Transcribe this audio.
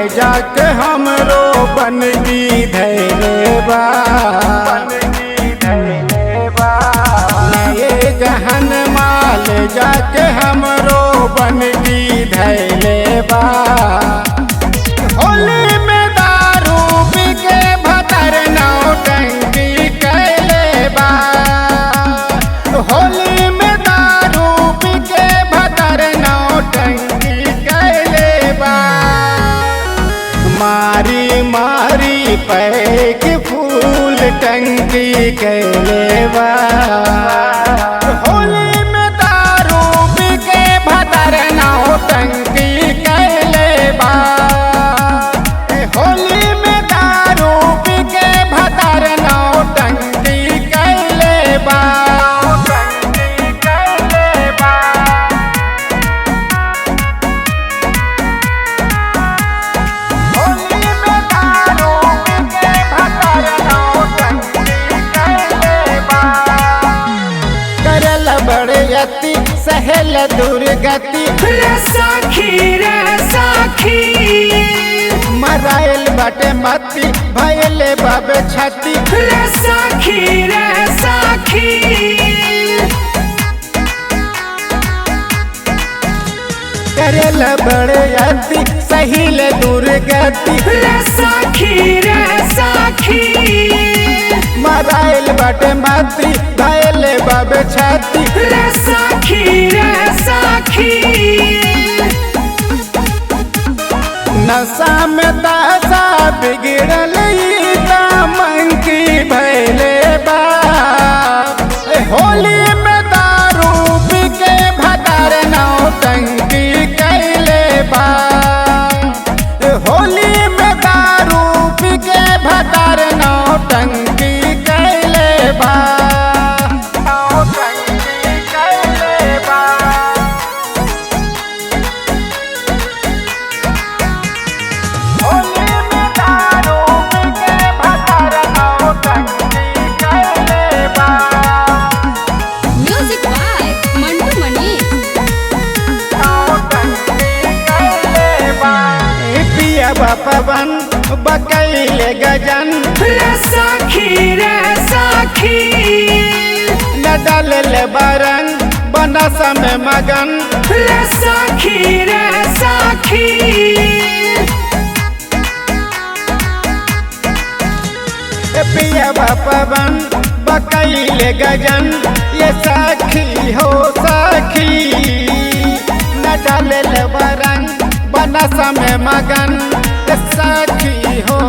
ले जाके हमरो बनगी धैले बा ये जहन माल जाके हमरो बनगी धैले बा। होली में दारू पी के भतर नौटंकी कैले बा। होली में दारू पी के भतर नौटंकी कैले बा। मारी मारी पैक फूल टंकी कैले बा। होली में दारू पी के भतर नौटंकी कैले बा। होली में दारू पी के भतर नौटंकी कैले बा। बड़ती सहल दुर्गति रे साखी मराइल बटे मती भैले बाबे छती रे साखी करेल बड़ती सहिल दुर्गति रे साखी मराइल बटे मती भैले बाबे छती रे साखी नशा में दशा बिगड़ल मंकी भैले बा। होली में दारू पी के भतर नौटंकी कैले बा। होली में दारू पी के भतर नौटंकी कैले बा। म्यूजिक बाय मंटू मनी। पिया पवन बकैले गजन रे साखी न डाल बरन बनस में मगन रे साखी पिया पवन बकैले गजन ये साखी हो साखी न डाल बरन बनस में मगन साखी हो